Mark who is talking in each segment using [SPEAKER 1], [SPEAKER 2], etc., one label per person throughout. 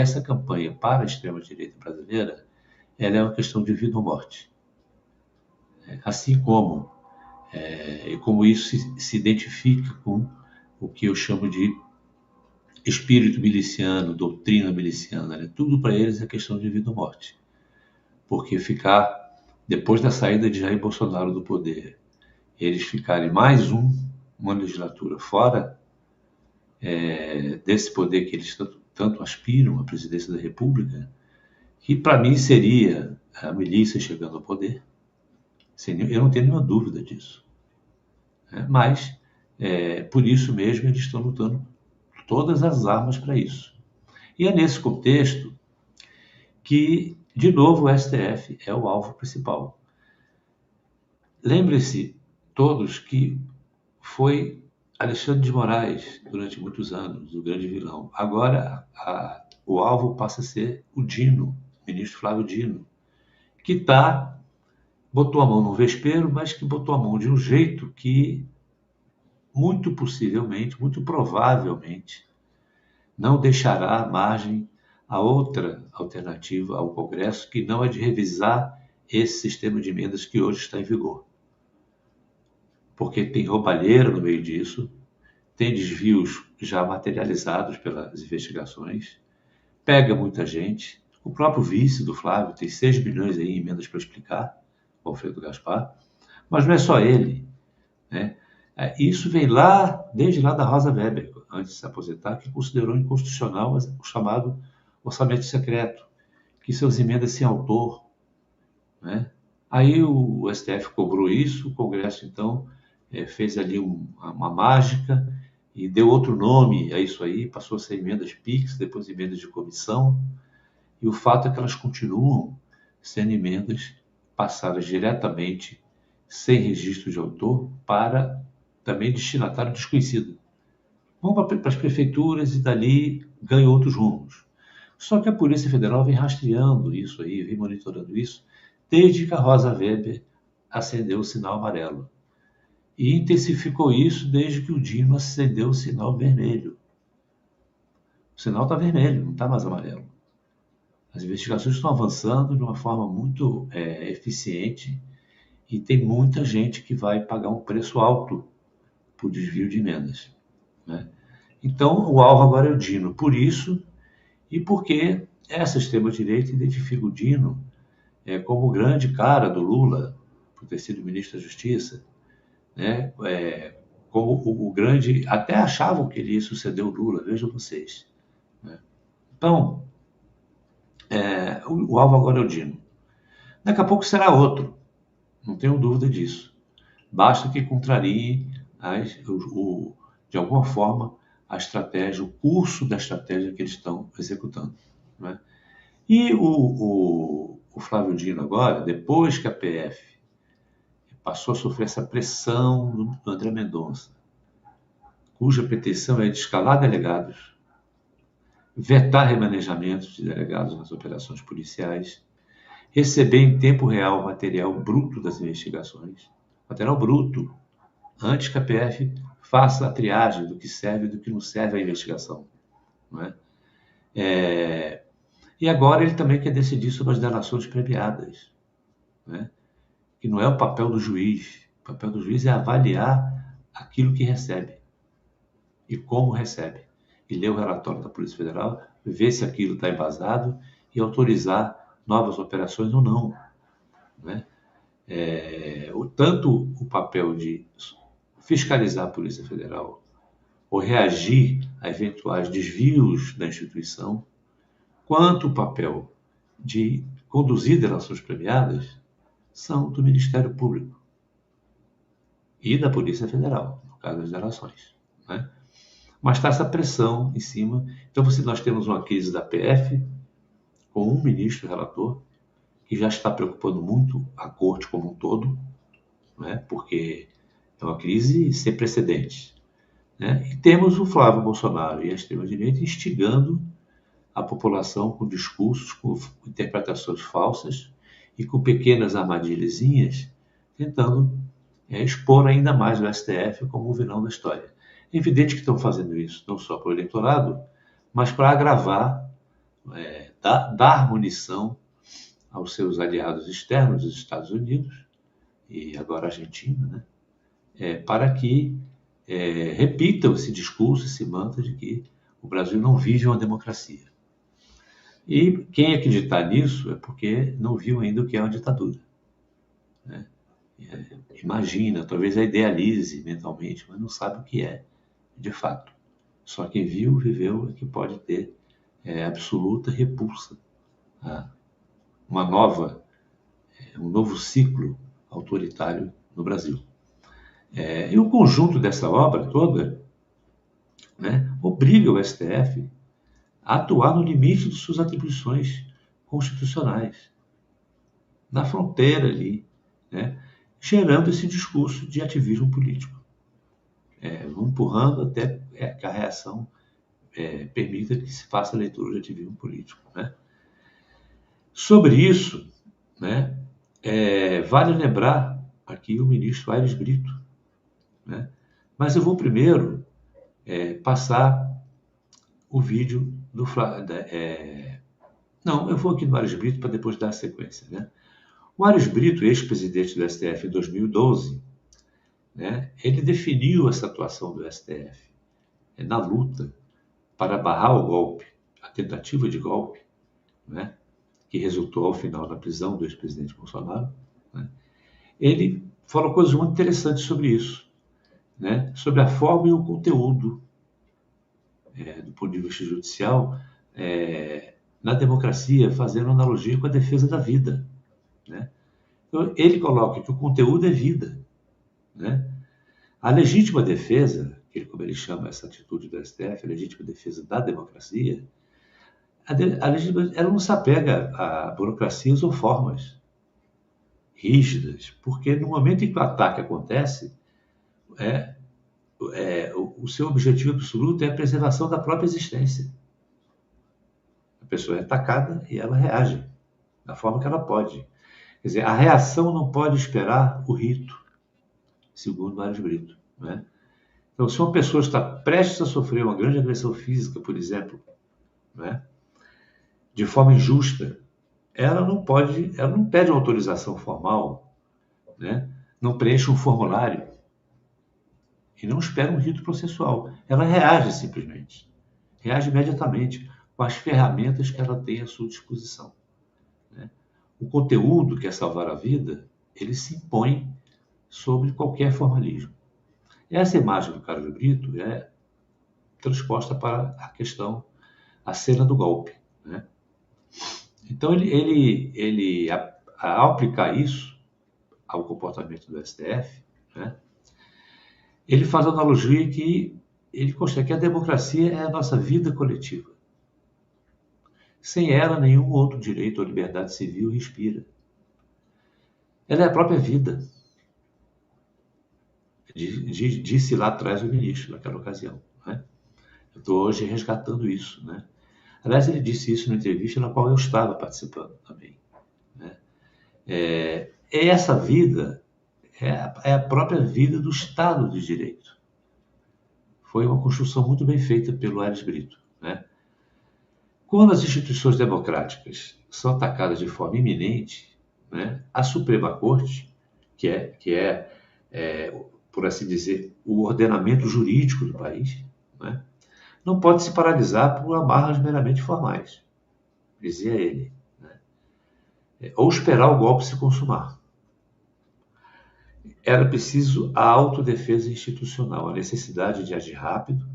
[SPEAKER 1] essa campanha para a extrema-direita brasileira, ela é uma questão de vida ou morte. Assim como isso se identifica com o que eu chamo de espírito miliciano, doutrina miliciana, né? Tudo para eles é questão de vida ou morte. Porque depois da saída de Jair Bolsonaro do poder, eles ficarem mais uma legislatura fora desse poder que eles tanto aspiram, a presidência da República, que para mim seria a milícia chegando ao poder. Eu não tenho nenhuma dúvida disso. Mas, por isso mesmo, eles estão lutando todas as armas para isso. E é nesse contexto que, de novo, o STF é o alvo principal. Lembre-se todos que foi Alexandre de Moraes, durante muitos anos, o grande vilão. Agora, o alvo passa a ser o Dino, o ministro Flávio Dino, que botou a mão no vespeiro, mas que botou a mão de um jeito que, muito possivelmente, muito provavelmente, não deixará margem a outra alternativa ao Congresso, que não é de revisar esse sistema de emendas que hoje está em vigor. Porque tem roubalheira no meio disso, tem desvios já materializados pelas investigações, pega muita gente. O próprio vice do Flávio tem 6 bilhões aí em emendas para explicar, o Alfredo Gaspar, mas não é só ele, né? Isso vem desde lá da Rosa Weber, antes de se aposentar, que considerou inconstitucional o chamado orçamento secreto, que são as emendas sem autor, né? Aí o STF cobrou isso, o Congresso, então, fez ali uma mágica e deu outro nome a isso aí, passou a ser emendas PIX, depois emendas de comissão, e o fato é que elas continuam sendo emendas passadas diretamente, sem registro de autor, para também destinatário desconhecido. Vão para as prefeituras e dali ganham outros rumos. Só que a Polícia Federal vem rastreando isso aí, vem monitorando isso, desde que a Rosa Weber acendeu o sinal amarelo. E intensificou isso desde que o Dino acendeu o sinal vermelho. O sinal está vermelho, não está mais amarelo. As investigações estão avançando de uma forma muito eficiente e tem muita gente que vai pagar um preço alto por desvio de emendas, né? Então, o alvo agora é o Dino. Por isso, e porque essa extrema-direita identifica o Dino como o grande cara do Lula, por ter sido ministro da Justiça, né? Como o grande... Até achavam que ele ia suceder o Lula, vejam vocês, né? Então, o alvo agora é o Dino. Daqui a pouco será outro, não tenho dúvida disso. Basta que contrarie, de alguma forma, a estratégia, o curso da estratégia que eles estão executando, né? E o Flávio Dino agora, depois que a PF passou a sofrer essa pressão do André Mendonça, cuja pretensão é de escalar delegados, vetar remanejamentos de delegados nas operações policiais, receber em tempo real o material bruto das investigações, material bruto, antes que a PF faça a triagem do que serve e do que não serve à investigação, não é? E agora ele também quer decidir sobre as delações premiadas, né? Que não é o papel do juiz. O papel do juiz é avaliar aquilo que recebe e como recebe. E ler o relatório da Polícia Federal, ver se aquilo está embasado e autorizar novas operações ou não, né? Tanto o papel de fiscalizar a Polícia Federal ou reagir a eventuais desvios da instituição, quanto o papel de conduzir delações premiadas são do Ministério Público e da Polícia Federal, no caso das delações, né? Mas está essa pressão em cima. Então, nós temos uma crise da PF com um ministro relator que já está preocupando muito a corte como um todo, né? Porque é uma crise sem precedentes, né? E temos o Flávio Bolsonaro e a extrema-direita instigando a população com discursos, com interpretações falsas e com pequenas armadilhazinhas, tentando expor ainda mais o STF como o vilão da história. É evidente que estão fazendo isso não só para o eleitorado, mas para agravar dar munição aos seus aliados externos, os Estados Unidos e agora a Argentina, né? Para que repitam esse discurso, esse mantra de que o Brasil não vive uma democracia. E quem acreditar nisso é porque não viu ainda o que é uma ditadura, né? Imagina, talvez a idealize mentalmente, mas não sabe o que é de fato. Só quem viu, viveu, é que pode ter absoluta repulsa a um novo ciclo autoritário no Brasil. E o conjunto dessa obra toda, né, obriga o STF a atuar no limite de suas atribuições constitucionais, na fronteira ali, né, gerando esse discurso de ativismo político. Vão empurrando até que a reação permita que se faça a leitura de ativismo político, né? Sobre isso, né, vale lembrar aqui o ministro Aires Brito, né? Mas eu vou primeiro passar o vídeo do não, eu vou aqui no Aires Brito para depois dar a sequência, né? O Aires Brito, ex-presidente do STF em 2012, né, ele definiu essa atuação do STF na luta para barrar o golpe, a tentativa de golpe, né, que resultou ao final na prisão do ex-presidente Bolsonaro, né? Ele falou coisas muito interessantes sobre isso, né, sobre a forma e o conteúdo, do ponto de vista judicial, na democracia, fazendo analogia com a defesa da vida, né? Então, ele coloca que o conteúdo é vida, né? A legítima defesa, como ele chama essa atitude do STF, a legítima defesa da democracia, ela não se apega a burocracias ou formas rígidas, porque no momento em que o ataque acontece, o seu objetivo absoluto é a preservação da própria existência. A pessoa é atacada e ela reage da forma que ela pode. Quer dizer, a reação não pode esperar o rito, segundo Aires Brito, né? Então, se uma pessoa está prestes a sofrer uma grande agressão física, por exemplo, né, de forma injusta, ela não pede uma autorização formal, né, não preenche um formulário e não espera um rito processual. Ela reage simplesmente, reage imediatamente com as ferramentas que ela tem à sua disposição, né? O conteúdo que é salvar a vida, ele se impõe sobre qualquer formalismo. Essa imagem do Carlos Brito é transposta para a cena do golpe, né? Então, ao aplicar isso ao comportamento do STF, né, ele faz a analogia que ele considera que a democracia é a nossa vida coletiva. Sem ela, nenhum outro direito ou liberdade civil respira. Ela é a própria vida, disse lá atrás o ministro, naquela ocasião, né? Eu estou hoje resgatando isso, né? Aliás, ele disse isso numa entrevista na qual eu estava participando também, né? Essa vida é a própria vida do Estado de Direito. Foi uma construção muito bem feita pelo Aires Brito, né? Quando as instituições democráticas são atacadas de forma iminente, né, a Suprema Corte, que é, por assim dizer, o ordenamento jurídico do país, né, não pode se paralisar por amarras meramente formais, dizia ele, né? Ou esperar o golpe se consumar. Era preciso a autodefesa institucional, a necessidade de agir rápido,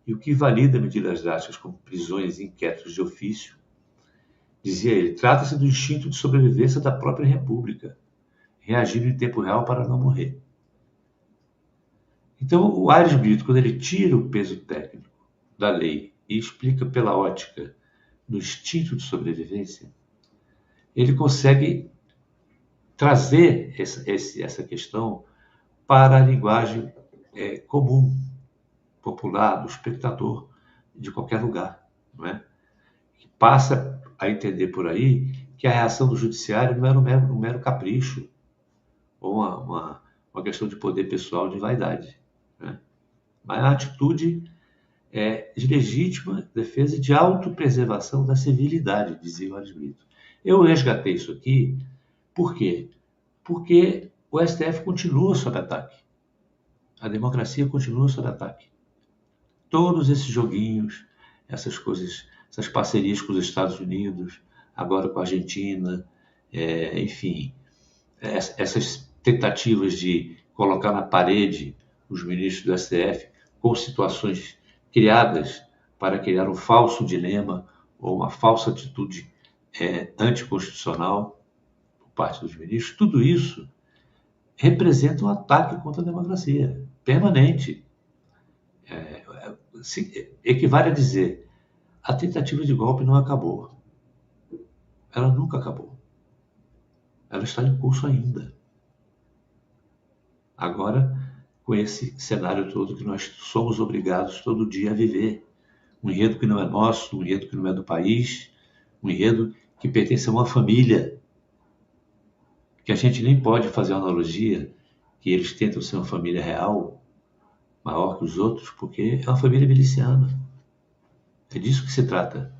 [SPEAKER 1] e o que valida medidas drásticas como prisões e inquéritos de ofício, dizia ele, trata-se do instinto de sobrevivência da própria República, reagindo em tempo real para não morrer. Então, o Aires Brito, quando ele tira o peso técnico da lei e explica pela ótica do instinto de sobrevivência, ele consegue trazer essa questão para a linguagem comum, popular, do espectador de qualquer lugar, não é? Que passa a entender por aí que a reação do judiciário não era um mero capricho ou uma questão de poder pessoal, de vaidade, né? Mas a atitude de legítima defesa e de autopreservação da civilidade, dizia o Ares Brito. Eu resgatei isso aqui, por quê? Porque o STF continua sob ataque. A democracia continua sob ataque. Todos esses joguinhos, essas coisas, essas parcerias com os Estados Unidos, agora com a Argentina, enfim, essas tentativas de colocar na parede os ministros do STF com situações criadas para criar um falso dilema ou uma falsa atitude anticonstitucional por parte dos ministros, tudo isso representa um ataque contra a democracia permanente. Equivale a dizer, a tentativa de golpe não acabou. Ela nunca acabou. Ela está em curso ainda. Agora, com esse cenário todo que nós somos obrigados todo dia a viver. Um enredo que não é nosso, um enredo que não é do país, um enredo que pertence a uma família, que a gente nem pode fazer uma analogia, que eles tentam ser uma família real, maior que os outros, porque é uma família miliciana. É disso que se trata.